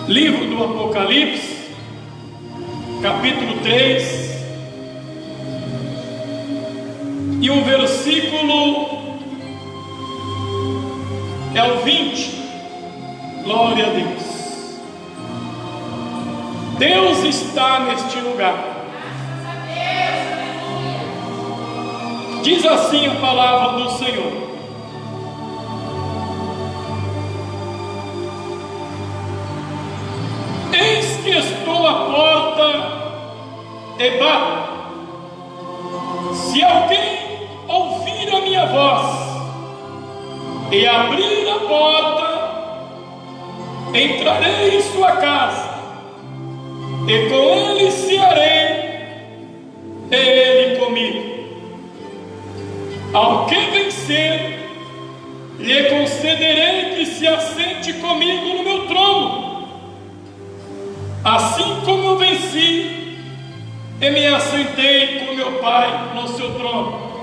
Livro do Apocalipse, capítulo 3, e o versículo é o 20. Glória a Deus. Deus está neste lugar. Diz assim a palavra do Senhor: eis que estou à porta e bato. Se alguém ouvir a minha voz e abrir a porta, entrarei em sua casa, e com ele cearei, e ele comigo. Ao que vencer, lhe concederei que se assente comigo no meu trono, assim como eu venci e me assentei com meu Pai no seu trono.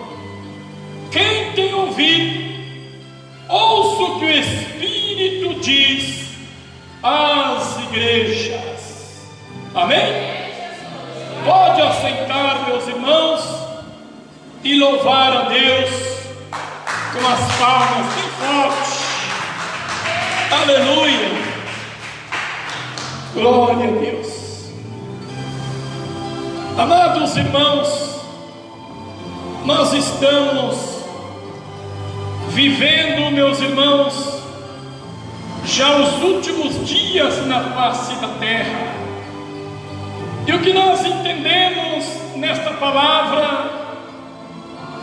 Quem tem ouvido, ouça o que o Espírito diz às igrejas. Amém? Pode assentar, meus irmãos, e louvar a Deus com as palmas bem fortes. Aleluia! Glória a Deus. Amados irmãos, nós estamos vivendo, meus irmãos, já os últimos dias na face da terra. E o que nós entendemos nesta palavra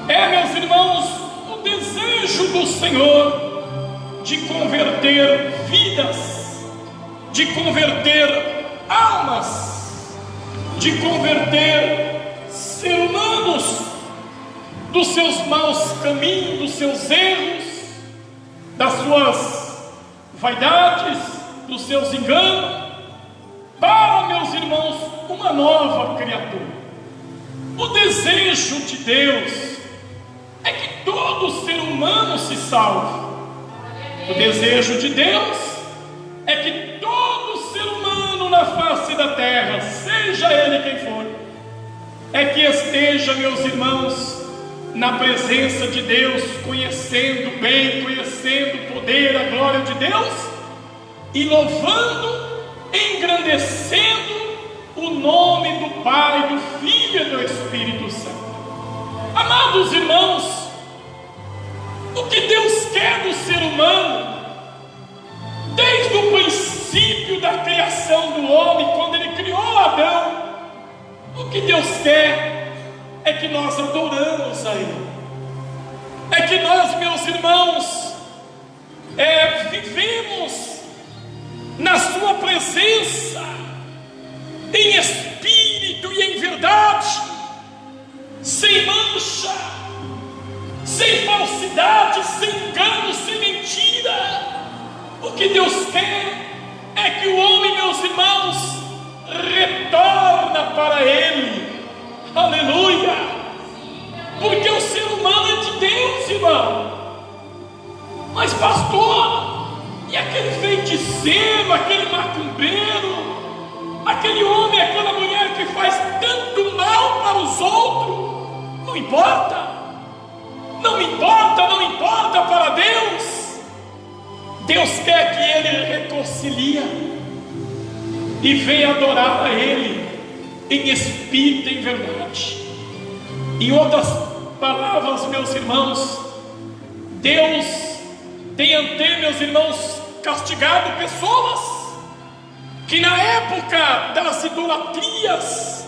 é, meus irmãos, o desejo do Senhor de converter vidas, de converter almas, de converter seres humanos dos seus maus caminhos, dos seus erros, das suas vaidades, dos seus enganos, para, meus irmãos, uma nova criatura. O desejo de Deus é que todo ser humano se salve. O desejo de Deus é que todo ser humano na face da terra, seja ele quem for, é que esteja, meus irmãos, na presença de Deus, conhecendo bem, conhecendo o poder, a glória de Deus, e louvando, engrandecendo o nome do Pai, do Filho e do Espírito Santo. Amados irmãos, o que Deus quer do ser humano, desde o princípio da criação do homem, quando Ele criou Adão, o que Deus quer é que nós adoramos a Ele, é que nós, meus irmãos, vivemos na Sua presença, em espírito e em verdade, sem mancha, sem falsidade, sem engano, sem mentira. O que Deus quer é que o homem, meus irmãos, retorna para Ele. Aleluia! Porque o ser humano é de Deus, irmão. Mas pastor, e aquele feiticeiro, aquele macumbeiro, aquele homem, aquela mulher que faz tanto mal para os outros? Não importa. Não importa, não importa para Deus. Deus quer que ele reconcilia e venha adorar a Ele em espírito e em verdade. Em outras palavras, meus irmãos, Deus tem até, meus irmãos, castigado pessoas que na época das idolatrias,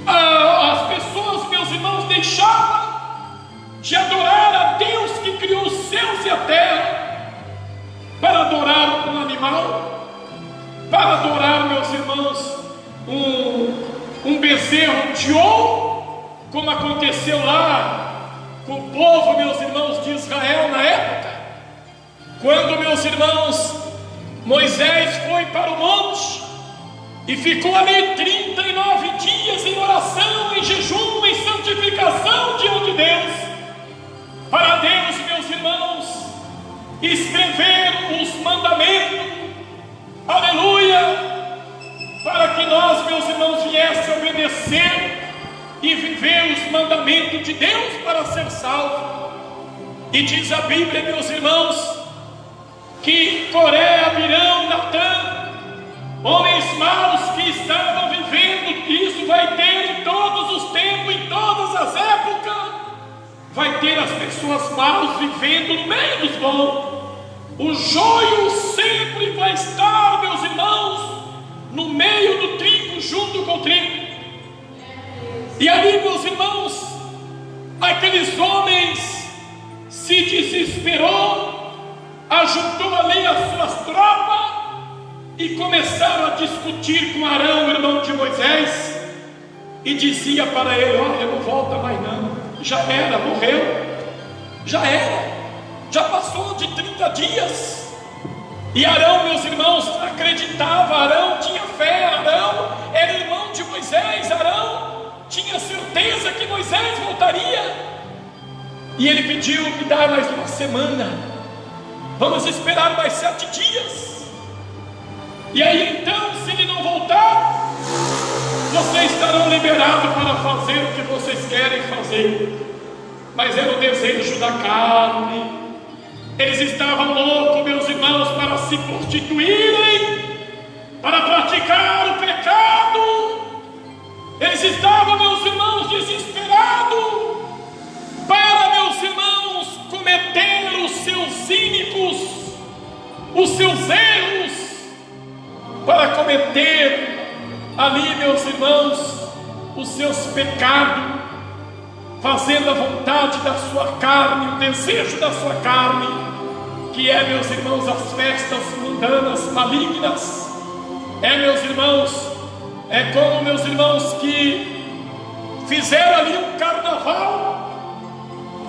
as pessoas, meus irmãos, deixavam de adorar a Deus que criou os céus e a terra, para adorar um animal, para adorar, meus irmãos, um bezerro de ouro, como aconteceu lá com o povo, meus irmãos, de Israel na época, quando, meus irmãos, Moisés foi para o monte e ficou ali 39 dias em oração, em jejum, em santificação diante de Deus, para Deus, meus irmãos, escrever os mandamentos aleluia, para que nós, meus irmãos, viéssemos obedecer e viver os mandamentos de Deus para ser salvo. E diz a Bíblia, meus irmãos, que Coré, Abirão, Natã, homens maus que estavam vivendo, isso vai ter em todos os tempos, em todas as épocas, vai ter as pessoas maus vivendo no meio dos bons. O joio sempre vai estar, meus irmãos, no meio do trigo, junto com o trigo. E ali, meus irmãos, aqueles homens se desesperou, ajuntou ali as suas tropas e começaram a discutir com Arão, irmão de Moisés, e dizia para ele: olha, não volta mais não, já era, morreu, já era, já passou de 30 dias. E Arão, meus irmãos, acreditava, Arão tinha fé, Arão era irmão de Moisés, Arão tinha certeza que Moisés voltaria. E ele pediu: me dá mais uma semana, vamos esperar mais 7 dias. E aí então, se ele não voltar, vocês estarão liberados para fazer o que vocês querem fazer. Mas era o desejo da carne. Eles estavam loucos, meus irmãos, para se prostituírem, para praticar o pecado. Eles estavam, meus irmãos, desesperados para, meus irmãos, cometer os seus ínicos, os seus erros, para cometer ali, meus irmãos, os seus pecados, fazendo a vontade da sua carne, o desejo da sua carne, que é, meus irmãos, as festas mundanas, malignas. É, meus irmãos, é como, meus irmãos, que fizeram ali um carnaval,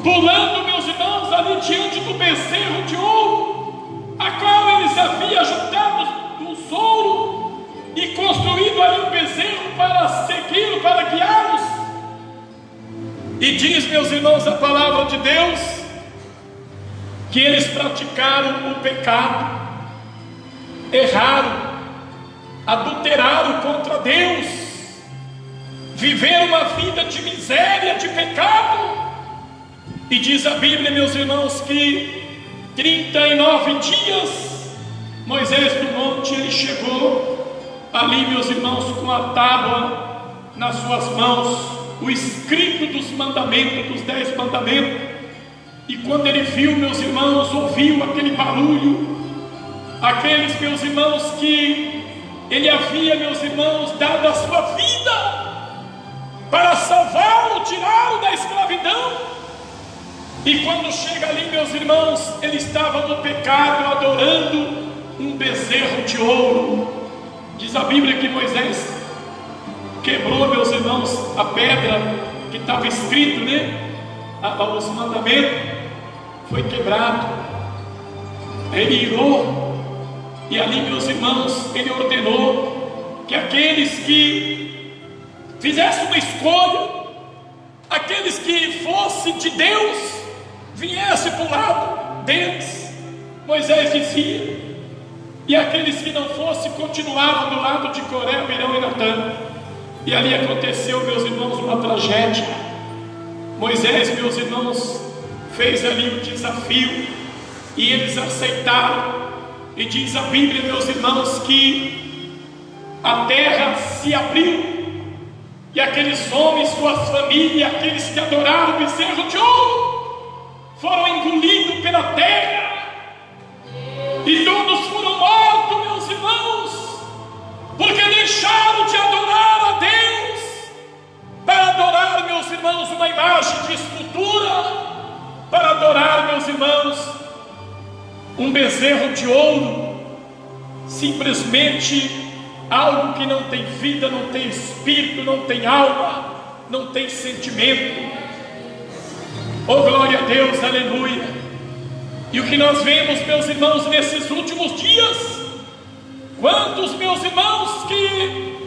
pulando, meus irmãos, ali diante do bezerro de ouro, a qual eles haviam juntado os ouro e construído ali um bezerro para segui-lo, para guiá-los. E diz, meus irmãos, a palavra de Deus, que eles praticaram o pecado, erraram, adulteraram contra Deus, viveram uma vida de miséria, de pecado. E diz a Bíblia, meus irmãos, que 39 dias Moisés no monte, ele chegou ali, meus irmãos, com a tábua nas suas mãos, o escrito dos mandamentos, dos 10 mandamentos. E quando ele viu, meus irmãos, ouviu aquele barulho, aqueles, meus irmãos, que ele havia, meus irmãos, dado a sua vida para salvá-lo, tirá-lo da escravidão. E quando chega ali, meus irmãos, ele estava no pecado, adorando um bezerro de ouro. Diz a Bíblia que Moisés quebrou, meus irmãos, a pedra que estava escrito, né? Os mandamentos, foi quebrado. Ele irou, e ali, meus irmãos, ele ordenou que aqueles que fizessem uma escolha, aqueles que fossem de Deus, viessem para o lado deles. Moisés dizia, e aqueles que não fossem, continuavam do lado de Coré, Abirão e Natã. E ali aconteceu, meus irmãos, uma tragédia. Moisés, meus irmãos, fez ali o desafio, e eles aceitaram. E diz a Bíblia, meus irmãos, que a terra se abriu, e aqueles homens, suas famílias, aqueles que adoraram o bezerro de ouro, foram engolidos pela terra, e todos foram mortos, meus irmãos, porque deixaram de adorar a Deus, para adorar, meus irmãos, uma imagem de escultura, para adorar, meus irmãos, um bezerro de ouro, simplesmente algo que não tem vida, não tem espírito, não tem alma, não tem sentimento. Oh, glória a Deus, aleluia. E o que nós vemos, meus irmãos, nesses últimos dias, quantos, meus irmãos, que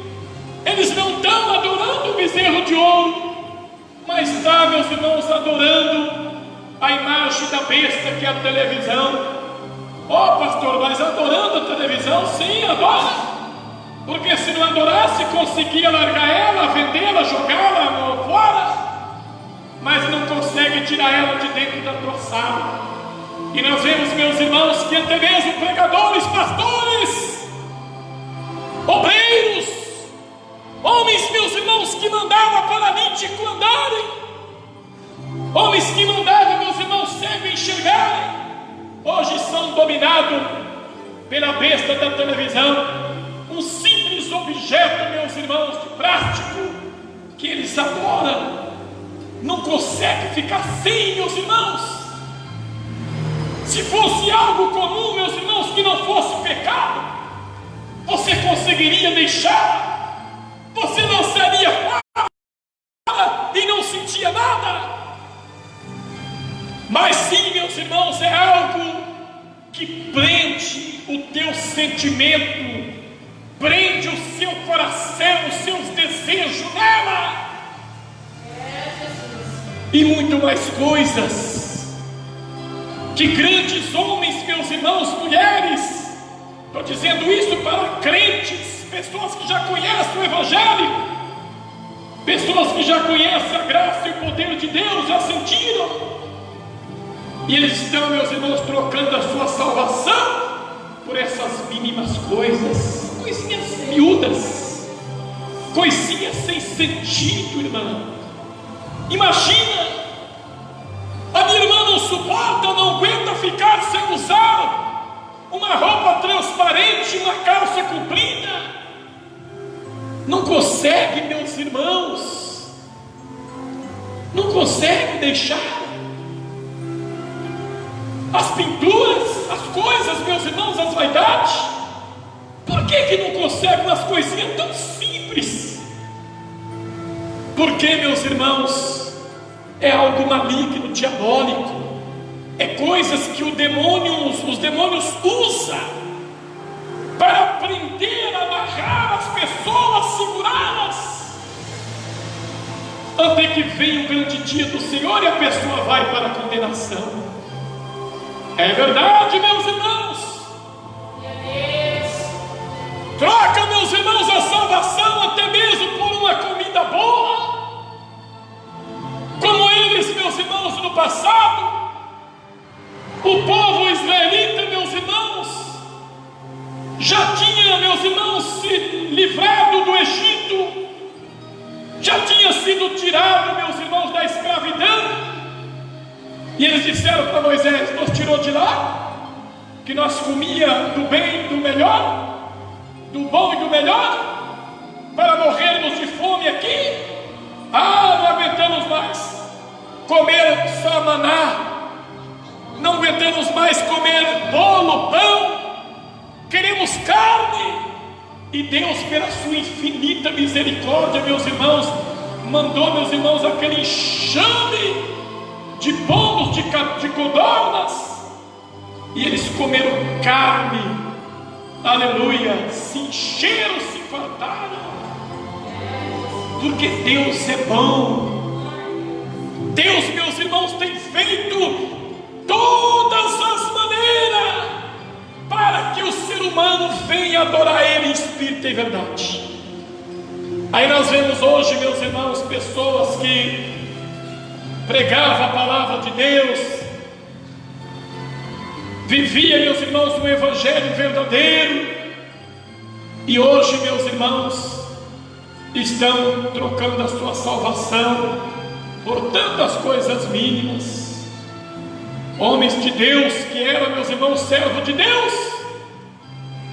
eles não estão adorando o bezerro de ouro, mas estão, meus irmãos, adorando a imagem da besta que é a televisão. Oh, pastor, mas adorando a televisão? Sim, adora. Porque se não adorasse, conseguia largar ela, vendê-la, jogá-la fora. Mas não consegue tirar ela de dentro da tua sala. E nós vemos, meus irmãos, que até mesmo pregadores, pastores, obreiros, homens, meus irmãos, que mandavam paralítico andarem, homens que mandavam, meus irmãos, cego enxergarem, hoje são dominados pela besta da televisão, um simples objeto, meus irmãos, de plástico, que eles adoram, não conseguem ficar sem, meus irmãos. Se fosse algo comum, meus irmãos, que não fosse pecado, você conseguiria deixar, você lançaria fora e não sentia nada. Mas sim, meus irmãos, é algo que prende o teu sentimento, prende o seu coração, os seus desejos nela, e muito mais coisas. Que grandes homens, meus irmãos, mulheres, estou dizendo isso para crentes, pessoas que já conhecem o Evangelho, pessoas que já conhecem a graça e o poder de Deus, já sentiram, e eles estão, meus irmãos, trocando a sua salvação por essas mínimas coisas, coisinhas miúdas, coisinhas sem sentido, irmã. Imagina, a minha irmã não suporta, não aguenta ficar sem usar uma roupa transparente, uma calça comprida. Não consegue, meus irmãos, não consegue deixar. As pinturas, as coisas, meus irmãos, as vaidades. Por que não consegue umas coisinhas tão simples? Porque, meus irmãos, é algo maligno, diabólico. É coisas que os demônios usam para prender, amarrar as pessoas, segurá-las, até que venha o grande dia do Senhor e a pessoa vai para a condenação. É verdade, meus irmãos. Troca, meus irmãos, a salvação até mesmo por uma comida boa. Como eles, meus irmãos, no passado, o povo israelita, meus irmãos, já tinha, meus irmãos, se livrado do Egito, já tinha sido tirado, meus irmãos, da escravidão, e eles disseram para Moisés: nos tirou de lá, que nós comia do bem, do melhor, do bom e do melhor, para morrermos de fome aqui. Não aguentamos mais comer só maná, não aguentamos mais comer bolo, pão, queremos carne. E Deus, pela sua infinita misericórdia, meus irmãos, mandou, meus irmãos, aquele enxame de pombos, de codornas, e eles comeram carne, aleluia, se encheram, se fartaram, porque Deus é bom. Deus, meus irmãos, tem feito todas as maneiras para que o ser humano venha adorar Ele em espírito e verdade. Aí nós vemos hoje, meus irmãos, pessoas que pregavam a palavra de Deus, vivia, meus irmãos, um evangelho verdadeiro, e hoje, meus irmãos, estão trocando a sua salvação por tantas coisas mínimas. Homens de Deus, que eram, meus irmãos, servos de Deus,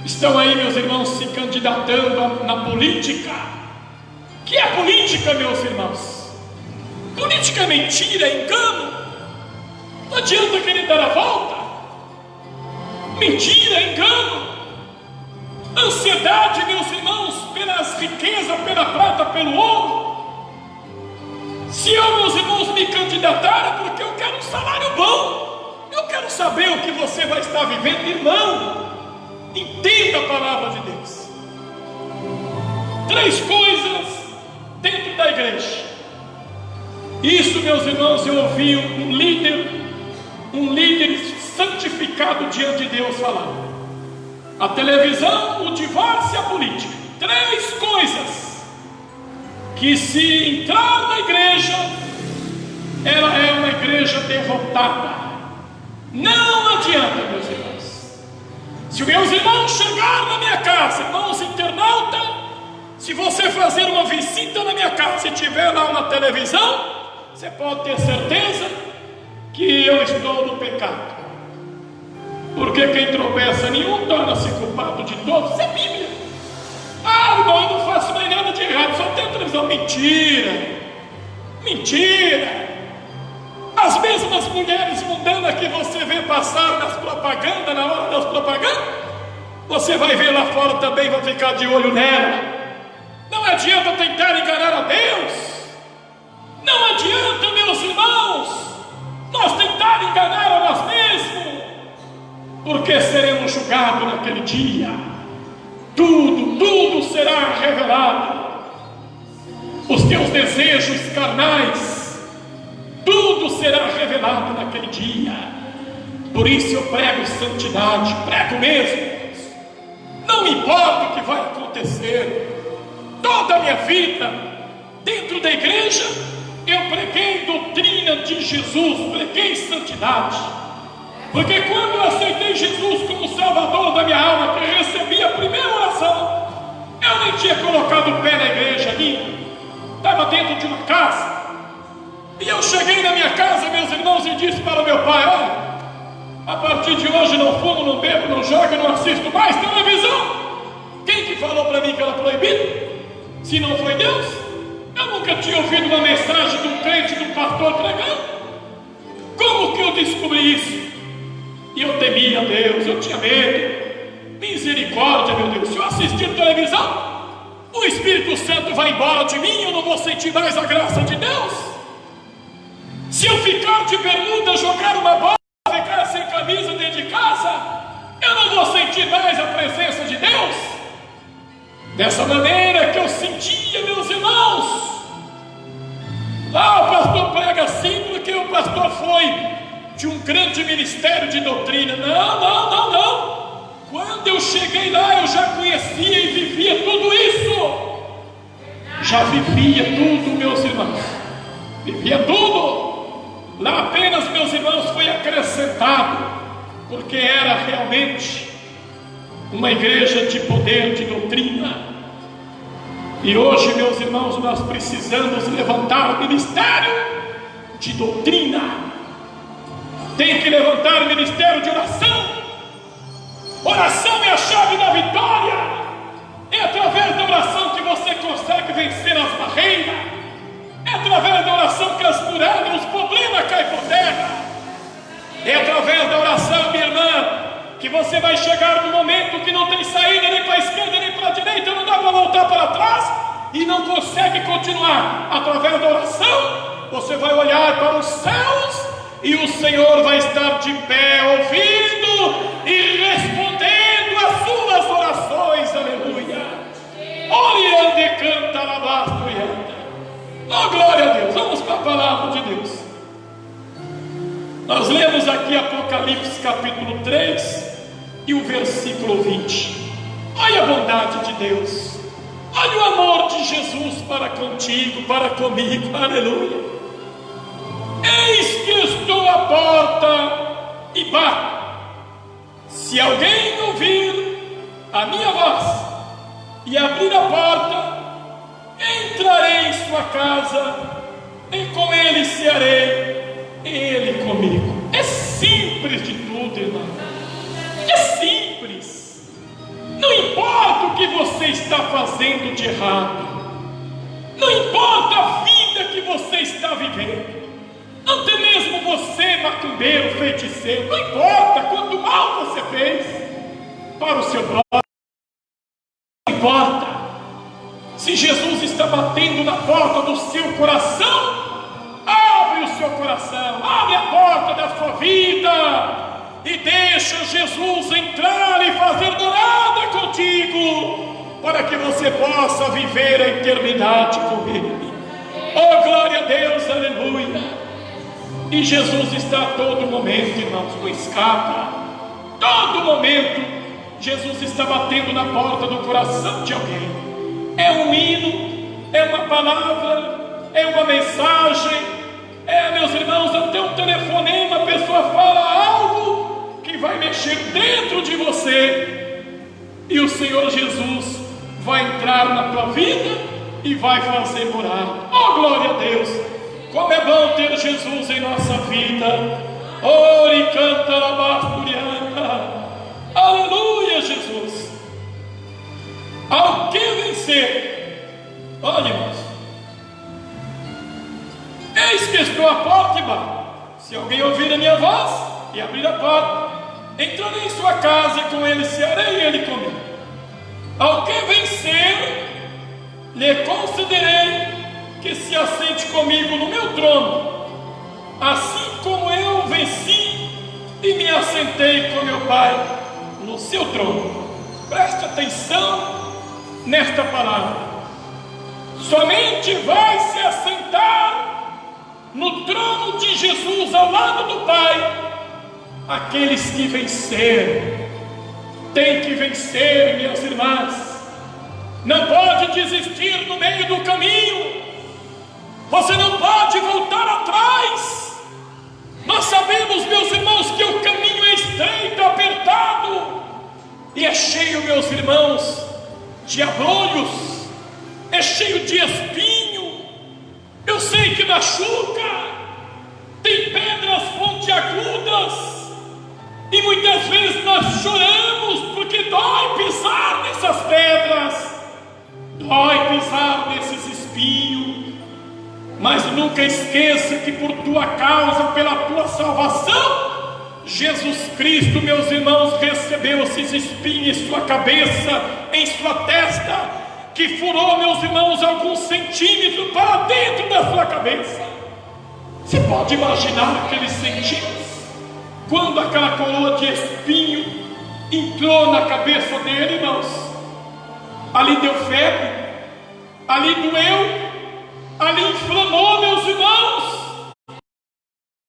estão aí, meus irmãos, se candidatando na política. Que é política, meus irmãos? Política é mentira, é engano. Não adianta querer dar a volta. Mentira, engano, ansiedade, meus irmãos, pelas riquezas, pela prata, pelo ouro. Se eu, meus irmãos, me candidatar, é porque eu quero um salário bom. Eu quero saber o que você vai estar vivendo, irmão. Entenda a palavra de Deus. 3 coisas dentro da igreja. Isso, meus irmãos, eu ouvi um líder santificado ficado diante de Deus falando. A televisão, o divórcio e a política. 3 coisas que, se entrar na igreja, ela é uma igreja derrotada. Não adianta, meus irmãos. Se os meus irmãos chegar na minha casa, irmãos internautas, se você fazer uma visita na minha casa e tiver lá uma televisão, você pode ter certeza que eu estou no pecado. Porque quem tropeça nenhum torna-se culpado de todos. Isso é Bíblia. Ah, irmão, eu não faço mais nada de errado, só tenho televisão. Mentira. Mentira. As mesmas mulheres mundanas que você vê passar nas propagandas, na hora das propagandas, você vai ver lá fora também, vai ficar de olho nela. Não adianta tentar enganar a Deus. Não adianta, meus irmãos, nós tentar enganar a nós mesmos, porque seremos julgados naquele dia. Tudo será revelado. Os teus desejos carnais, tudo será revelado naquele dia. Por isso eu prego santidade, prego mesmo. Não importa o que vai acontecer. Toda a minha vida, dentro da igreja, eu preguei doutrina de Jesus, preguei santidade. Porque quando eu aceitei Jesus como Salvador da minha alma, que eu recebi a primeira oração, eu nem tinha colocado o pé na igreja ainda, estava dentro de uma casa. E eu cheguei na minha casa, meus irmãos, e disse para o meu pai: olha, a partir de hoje não fumo, não bebo, não jogo, não assisto mais televisão. Quem que falou para mim que era proibido? Se não foi Deus? Eu nunca tinha ouvido uma mensagem de um crente, de um pastor pregando. Como que eu descobri isso? E eu temia a Deus, eu tinha medo. Misericórdia, meu Deus. Se eu assistir televisão, o Espírito Santo vai embora de mim, eu não vou sentir mais a graça de Deus. Se eu ficar de bermuda, jogar uma bola, ficar sem camisa dentro de casa, eu não vou sentir mais a presença de Deus. Dessa maneira que eu sentia, meus irmãos. Lá o pastor prega assim porque o pastor foi de um grande ministério de doutrina. Não. Quando eu cheguei lá, eu já conhecia e vivia tudo isso. Já vivia tudo, meus irmãos. Vivia tudo. Lá apenas, meus irmãos, foi acrescentado, porque era realmente uma igreja de poder, de doutrina. E hoje, meus irmãos, nós precisamos levantar o ministério de doutrina. Tem que levantar o ministério de oração. Oração é a chave da vitória. É através da oração que você consegue vencer as barreiras. É através da oração que as muralhas, os problemas caem por terra. É através da oração, minha irmã, que você vai chegar no momento que não tem saída nem para a esquerda nem para a direita, não dá para voltar para trás e não consegue continuar. Através da oração, você vai olhar para os céus e o Senhor vai estar de pé, ouvindo e respondendo às suas orações. Aleluia. Oriande canta alabasto e anda. Oh, glória a Deus. Vamos para a palavra de Deus. Nós lemos aqui Apocalipse capítulo 3 e o versículo 20. Olha a bondade de Deus. Olha o amor de Jesus para contigo, para comigo. Aleluia. Eis que estou à porta e bato. Se alguém ouvir a minha voz e abrir a porta, entrarei em sua casa e com ele cearei, ele comigo. É simples de tudo, irmão. É simples. Não importa o que você está fazendo de errado, não importa a vida que você está vivendo, até mesmo você, macumbeiro, feiticeiro, não importa quanto mal você fez para o seu próximo, não importa. Se Jesus está batendo na porta do seu coração, abre o seu coração, abre a porta da sua vida e deixa Jesus entrar e fazer morada contigo, para que você possa viver a eternidade com Ele. Oh, glória a Deus, aleluia. E Jesus está a todo momento, irmãos, não escapa. Todo momento, Jesus está batendo na porta do coração de alguém. É um hino, é uma palavra, é uma mensagem, meus irmãos, até um telefonema, a pessoa fala algo que vai mexer dentro de você, e o Senhor Jesus vai entrar na tua vida e vai fazer morar. Oh, glória a Deus! Como é bom ter Jesus em nossa vida. Ore, canta, labasturiana. Aleluia, Jesus. Ao que vencer? Olha, irmãos, eis que estou à porta e bato. Se alguém ouvir a minha voz e abrir a porta, entrarei em sua casa e com ele cearei e ele comigo. Ao que vencer, lhe concederei que se assente comigo no meu trono, assim como eu venci e me assentei com meu Pai no seu trono. Preste atenção nesta palavra. Somente vai se assentar no trono de Jesus ao lado do Pai aqueles que venceram. Tem que vencer, minhas irmãs. Não pode desistir no meio do caminho. Você não pode voltar atrás. Nós sabemos, meus irmãos, que o caminho é estreito, apertado, e é cheio, meus irmãos, de abrolhos, é cheio de espinho. Eu sei que machuca, tem pedras pontiagudas, e muitas vezes nós choramos porque dói pisar nessas pedras, dói pisar nesses espinhos. Mas nunca esqueça que por tua causa, pela tua salvação, Jesus Cristo, meus irmãos, recebeu esses espinhos em sua cabeça, em sua testa, que furou, meus irmãos, alguns centímetros para dentro da sua cabeça. Você pode imaginar aqueles centímetros? Quando aquela coroa de espinho entrou na cabeça dele, irmãos, ali deu febre, ali doeu, ali inflamou, meus irmãos.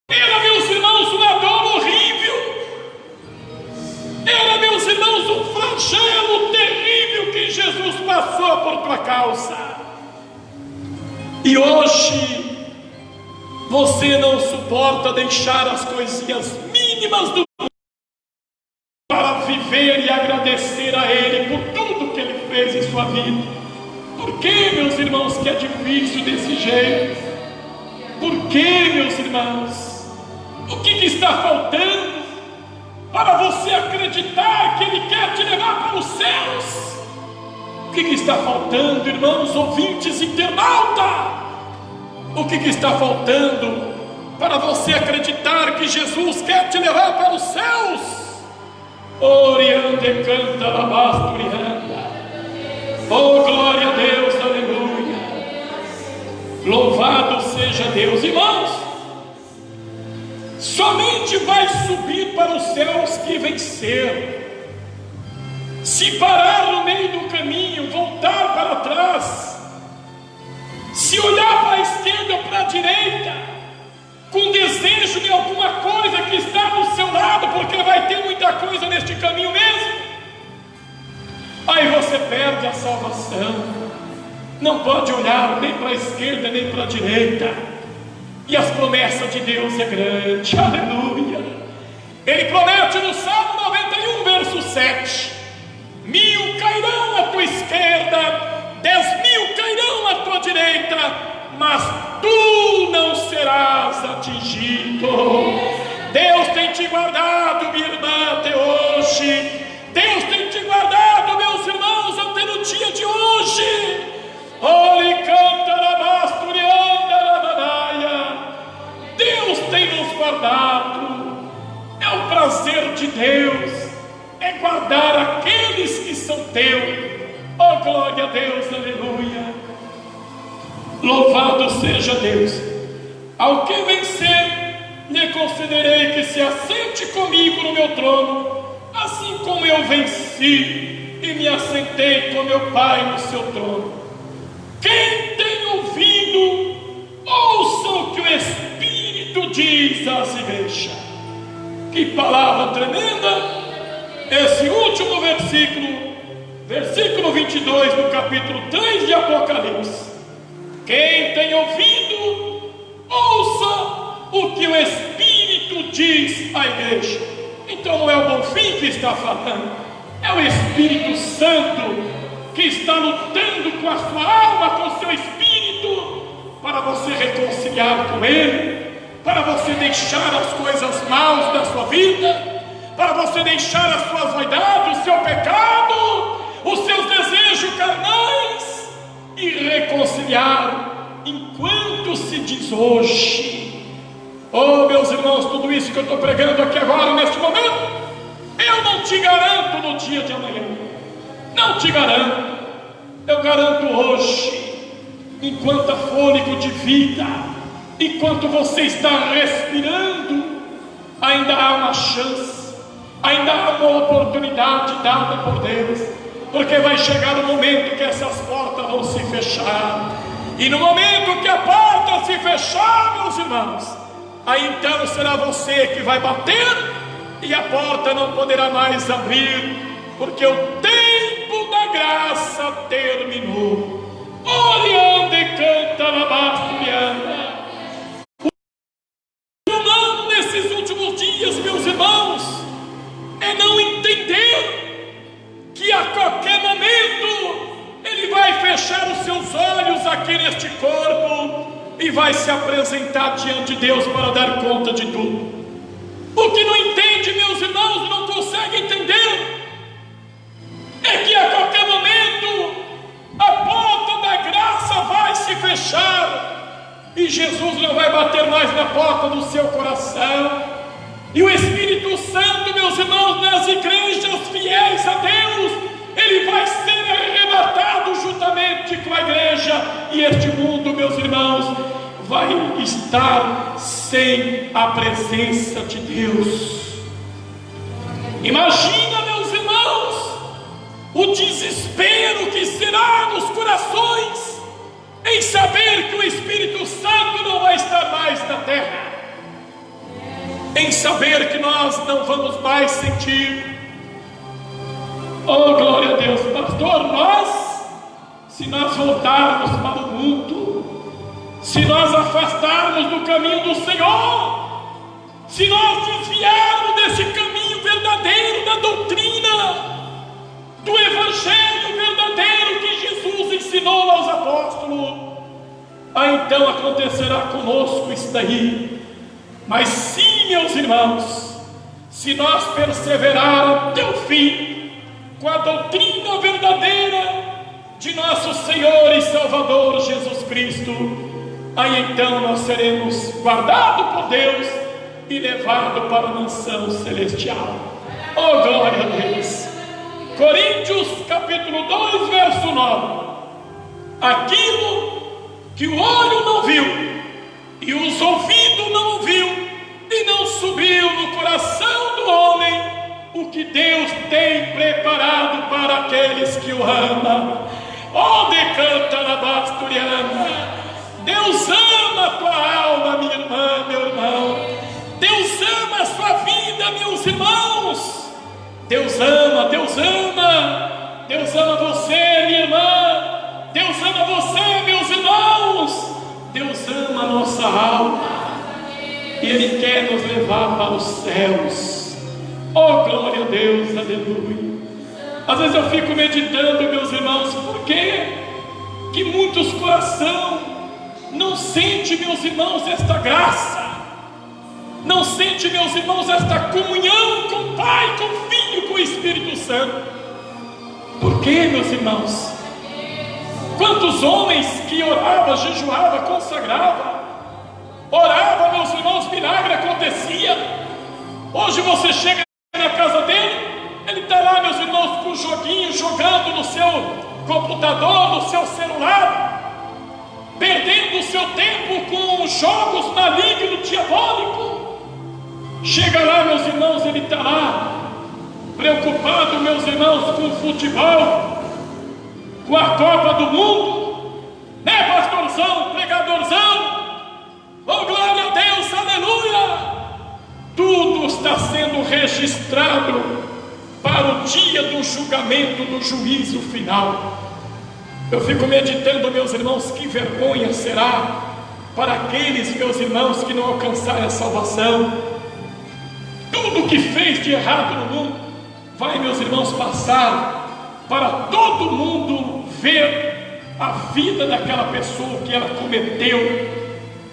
Era, meus irmãos, uma dor horrível. Era, meus irmãos, um flagelo terrível que Jesus passou por tua causa. E hoje você não suporta deixar as coisinhas mínimas do mundo para viver e agradecer a Ele por tudo que Ele fez em sua vida. Por que, meus irmãos, que é difícil desse jeito? Por que, meus irmãos? O que está faltando para você acreditar que Ele quer te levar para os céus? O que está faltando, irmãos, ouvintes, internauta? O que está faltando para você acreditar que Jesus quer te levar para os céus? Oriande canta labasturianda. Oh, glória a Deus, aleluia. Louvado seja Deus. Irmãos, somente vai subir para os céus que vencer. Se parar no meio do caminho, voltar para trás, se olhar para a esquerda ou para a direita, com desejo de alguma coisa que está do seu lado, porque vai ter muita coisa neste caminho mesmo, aí você perde a salvação. Não pode olhar nem para a esquerda nem para a direita. E as promessas de Deus é grande, aleluia. Ele promete no Salmo 91, verso 7: 1000 cairão à tua esquerda, 10.000 cairão à tua direita, mas tu não serás atingido. Deus tem te guardado, minha irmã, até hoje. Deus tem te guardado, meus irmãos, até no dia de hoje. Ore, canta, labasturianda, labadaia. Deus tem nos guardado. É o prazer de Deus, é guardar aqueles que são teus. Oh, glória a Deus, aleluia. Louvado seja Deus. Ao que vencer, lhe concederei que se assente comigo no meu trono, assim como eu venci e me assentei com meu Pai no seu trono. Quem tem ouvido, ouça o que o Espírito diz às igrejas. Que palavra tremenda! último versículo 22 do capítulo 3 de Apocalipse: quem tem ouvido, ouça o que o Espírito diz à igreja. Então não é o Bonfim que está falando, é o Espírito Santo que está lutando com a sua alma, com o seu espírito, para você reconciliar com Ele, para você deixar as coisas maus da sua vida, para você deixar as suas vaidades, o seu pecado, os seus desejos carnais, e reconciliar enquanto se diz hoje. Oh, meus irmãos, tudo isso que eu estou pregando aqui agora, neste momento, eu não te garanto no dia de amanhã, não te garanto. Eu garanto hoje, enquanto há fôlego de vida, enquanto você está respirando, ainda há uma chance, ainda há uma oportunidade dada por Deus, porque vai chegar o momento que essas portas vão se fechar, e no momento que a porta se fechar, meus irmãos, aí então será você que vai bater, e a porta não poderá mais abrir, porque o tempo da graça terminou. Oriande canta labastiana. O humano nesses últimos dias, meus irmãos, é não entender que a qualquer momento ele vai fechar os seus olhos aqui neste corpo e vai se apresentar diante de Deus para dar conta de tudo. O que não entende, meus irmãos, não consegue entender, é que a qualquer momento a porta da graça vai se fechar e Jesus não vai bater mais na porta do seu coração, e o Espírito Santo, meus irmãos, nas igrejas fiéis a Deus, ele vai ser arrebatado juntamente com a igreja, e este mundo, meus irmãos, vai estar sem a presença de Deus. Imagina, meus irmãos, o desespero que será nos corações em saber que o Espírito Santo não vai estar mais na terra, em saber que nós não vamos mais sentir. Oh, glória a Deus, pastor, se nós voltarmos para o mundo, se nós afastarmos do caminho do Senhor, se nós desviarmos desse caminho verdadeiro da doutrina, do evangelho verdadeiro que Jesus ensinou aos apóstolos, aí então acontecerá conosco isso daí. Mas sim, meus irmãos, se nós perseverar até o fim com a doutrina verdadeira de nosso Senhor e Salvador Jesus Cristo, aí então nós seremos guardados por Deus e levados para a mansão celestial. Oh, glória a Deus! Coríntios capítulo 2, verso 9: aquilo que o olho não viu e os ouvidos não ouviu e não subiu no coração do homem, o que Deus tem preparado para aqueles que o amam. Oh, decanta na basturiana. Deus ama a tua alma, minha irmã, meu irmão. Deus ama a sua vida, meus irmãos. Deus ama, Deus ama. Deus ama você, minha irmã. Deus ama você, meus irmãos. Deus ama a nossa alma. E Ele quer nos levar para os céus. Oh, glória a Deus, aleluia. Às vezes eu fico meditando, meus irmãos, por que muitos coração não sente, meus irmãos, esta graça, não sente, meus irmãos, esta comunhão com o Pai, com o Filho, com o Espírito Santo. Por quê, meus irmãos? Quantos homens que oravam, jejuavam, consagravam, orava, meus irmãos, milagre acontecia. Hoje você chega na casa dele, ele está lá, meus irmãos, com o joguinho, jogando no seu computador, no seu celular, perdendo o seu tempo com jogos malignos, diabólicos. Chega lá, meus irmãos, ele está lá, preocupado, meus irmãos, com o futebol, com a Copa do Mundo, né, pastorzão, pregadorzão? Oh, glória a Deus, aleluia! Tudo está sendo registrado para o dia do julgamento, do juízo final. Eu fico meditando, meus irmãos, que vergonha será para aqueles, meus irmãos, que não alcançarem a salvação. Tudo que fez de errado no mundo vai, meus irmãos, passar para todo mundo ver a vida daquela pessoa que ela cometeu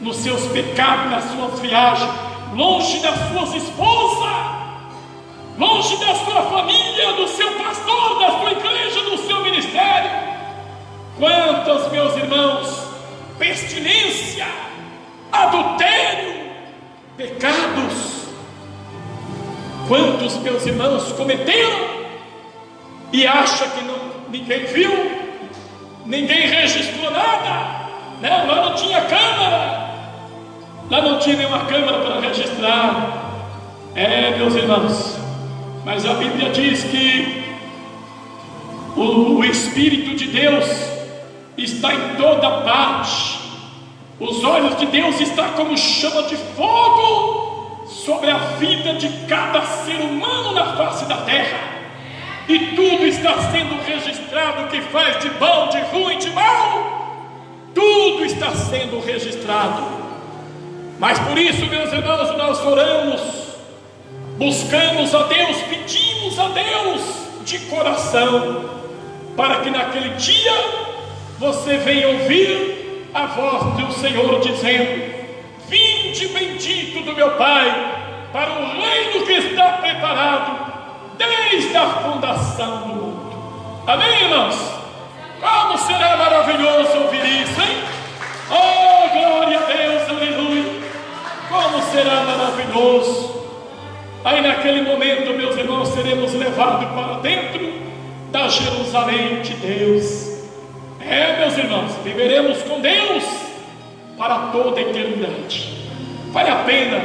nos seus pecados, nas suas viagens, longe das suas esposas, longe da sua família, do seu pastor, da sua igreja, do seu ministério. Quantos, meus irmãos, pestilência, adultério, pecados, quantos, meus irmãos, cometeram e acha que ninguém viu, ninguém registrou nada, né? Lá não tinha câmera, lá não tinha nenhuma câmera para registrar. Meus irmãos, mas a Bíblia diz que o Espírito de Deus está em toda parte. Os olhos de Deus estão como chama de fogo sobre a vida de cada ser humano na face da terra. E tudo está sendo registrado, o que faz de bom, de ruim, de mal. Tudo está sendo registrado. Mas por isso, meus irmãos, nós oramos, buscamos a Deus, pedimos a Deus de coração, para que naquele dia você venha ouvir a voz do Senhor dizendo: vinde bendito do meu Pai, para o reino que está preparado desde a fundação do mundo. Amém, irmãos? Como será maravilhoso ouvir isso, hein? Oh, glória a Deus, aleluia! Como será maravilhoso! Aí naquele momento, meus irmãos, seremos levados para dentro da Jerusalém de Deus. Meus irmãos, viveremos com Deus para toda a eternidade. Vale a pena,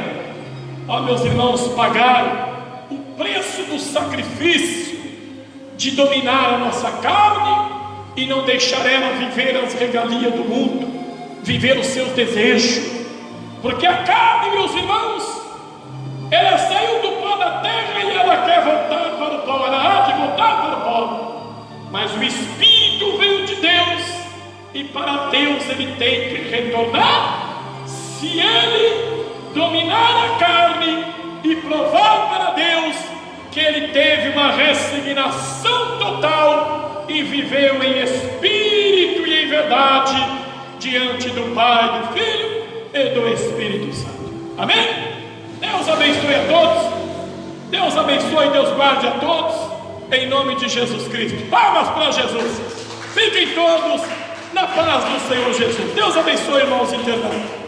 meus irmãos, pagar o preço do sacrifício de dominar a nossa carne e não deixar ela viver as regalias do mundo, viver os seus desejos. Porque a carne, meus irmãos, ela saiu do pó da terra e ela quer voltar para o pó, ela há de voltar para o pó. Mas o Espírito veio de Deus, e para Deus ele tem que retornar, se ele dominar a carne e provar para Deus que ele teve uma resignação total e viveu em espírito e em verdade diante do Pai, do Filho e do Espírito Santo. Amém? Deus abençoe a todos. Deus abençoe e Deus guarde a todos, em nome de Jesus Cristo. Palmas para Jesus. Fiquem todos na paz do Senhor Jesus. Deus abençoe, irmãos internautas.